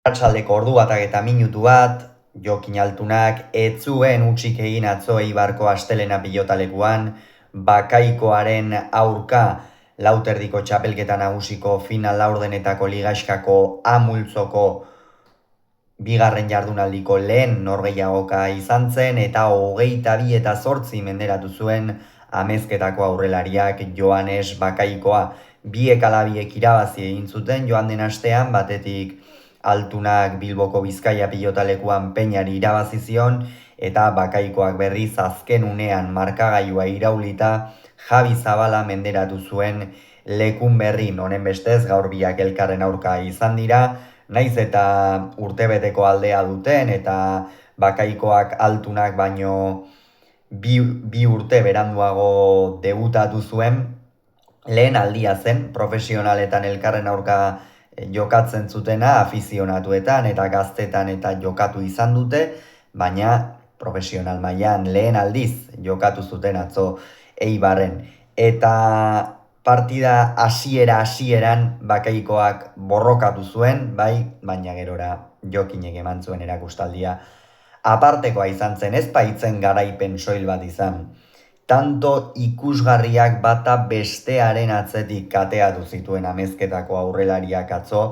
Arratsaldeko ordu batak eta minutu bat, Jokin Altunak ez zuen hutsik egin atzo Eibarko astelena pilotalekuan, Bakaikoaren aurka lauterdiko txapelketa nagusiko final laurdenetako ligaxkako amultzoko bigarren jardunaldiko lehen norgehiagoka izan zen eta 22-8 menderatu zuen amezketako aurrelariak Joanes Bakaikoa. Biek ala biek irabazi egin zuten joan den astean, batetik Altunak Bilboko Bizkaia pilotalekuan Peñari irabazi zion eta Bakaikoak berriz azken unean markagailua iraulita Javi Zabala menderatu zuen lekun berri. Honen bestez gaur biak elkarren aurka izan dira, naiz eta urtebeteko aldea duten eta Bakaikoak Altunak baino bi urte beranduago debutatu zuen, lehen aldia zen profesionaletan elkarren aurka jokatzen zutena, afizionatuetan eta gaztetan eta jokatu izan dute, baina profesional mailan lehen aldiz jokatu zuten atzo Eibarren. Eta partida hasieran Bakaikoak borrokatu zuen, bai, baina gerora Jokinek eman zuen erakustaldia apartekoa izan zen, ez baitzen garaipen soil bat izan. Tanto ikusgarriak bata bestearen atzetik kateatu zituen amezketako aurrelariak atzo,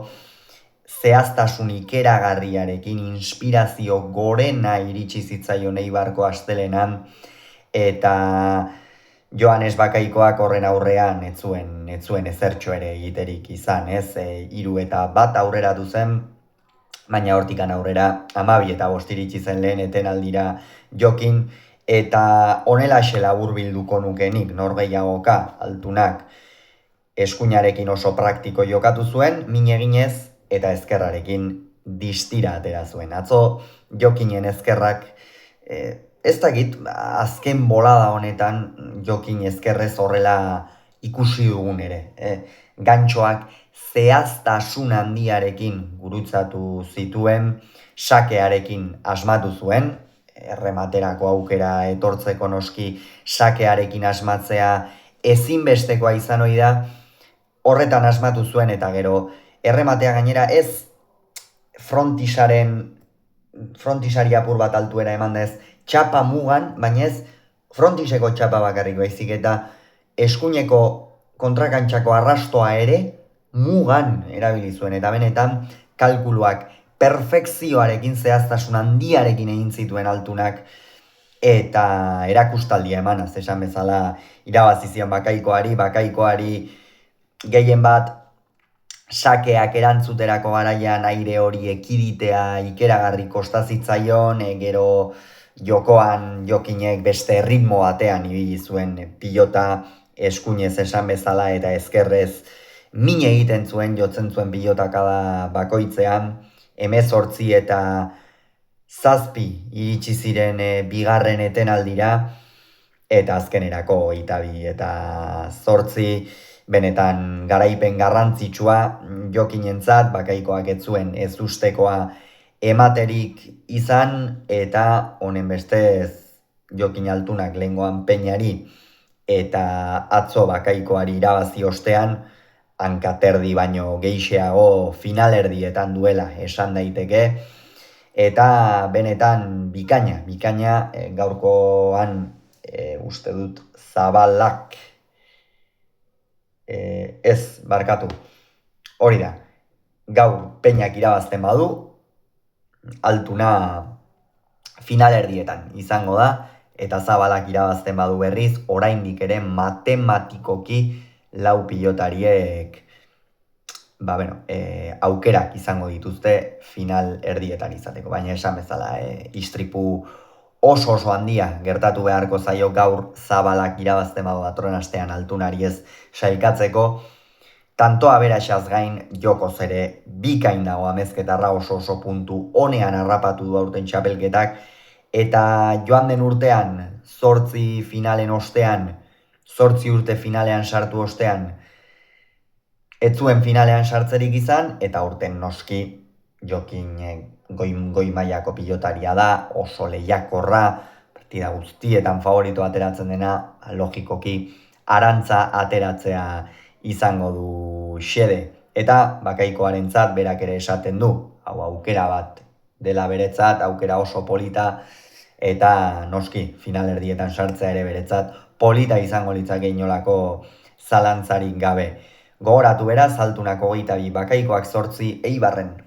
zehaztasun ikeragarriarekin inspirazio gorena iritsi zitzaion Eibarko astelenan, eta Joanes Bakaikoak horren aurrean ez zuen ezertxo ere egiterik izan, ez? 3-1 aurreratu zen, baina hortikan aurrera 12-5 iritsi zen lehen etenaldira Jokin, eta honelaxe laburbilduko nukenik norgehiagoka Altunak eskuinarekin oso praktiko jokatu zuen, min eginez eta ezkerrarekin distira atera zuen. Atzo Jokinen ezkerrak, ez dakit, azken bolada honetan Jokin ezkerrez horrela ikusi dugun ere. Gantxoak zehaztasun handiarekin gurutzatu zituen, sakearekin asmatu zuen, errematerako aukera etortzeko noski sakearekin asmatzea ezinbestekoa izan ohi da, horretan asmatu zuen eta gero errematea gainera ez frontisari apur bat altuera eman da, ez txapa mugan, baina ez frontiseko txapa bakarrik baizik eta eskuineko kontrakantxako arrastoa ere mugan erabili zuen, eta benetan kalkuluak perfekzioarekin, zehaztasun handiarekin egin zituen Altunak, eta erakustaldia emanaz, esan bezala irabazi zion Bakaikoari gehien bat sakeak erantzuterako garaian aire hori ekiditea ikeragarri kostazitzaion, gero jokoan Jokinek beste ritmo batean ibili zuen pilota eskuinez esan bezala eta ezkerrez min egiten zuen, jotzen zuen pilotakada bakoitzean, 18 eta 7 iritsi ziren bigarren etenaldira, eta azkenerako 22 eta 8 benetan garaipen garrantzitsua Jokinentzat. Bakaikoak ez zuen ez ustekoa ematerik izan, eta honen bestez Jokin Altunak lehengoan Peñari eta atzo Bakaikoari irabazi ostean, hankaterdi baino gehixeago finalerdietan duela esan daiteke, eta benetan bikaina gaurkoan uste dut Zabalak ez barkatu, hori da, gaur Peñak irabazten badu Altuna finalerdietan izango da, eta Zabalak irabazten badu berriz, oraindik ere matematikoki lau pilotariek aukerak izango dituzte final erdietan izateko, baina esan bezala istripu oso handia gertatu beharko zaio gaur Zabalak irabazten badu datorren astean Altunari ez sailkatzeko. Tanto aberaxaz gain jokoz ere bikain dago amezketarra, oso puntu honean harrapatu du aurten txapelketak, eta joan den urtean 8 finalen ostean, 8 urte finalean sartu ostean, ez zuen finalean sartzerik izan, eta urten noski Jokin goi mailako pilotaria da, oso lehiakorra, partida guztietan favorito ateratzen dena, logikoki arantza ateratzea izango du xede. Eta Bakaikoarentzat berak ere esaten du, hau aukera bat dela beretzat, aukera oso polita, eta noski finalerdietan sartzea ere beretzat polita izango litzake inolako zalantzarik gabe. Gogoratu beraz, Altunak 22, Bakaikoak 8, Eibarren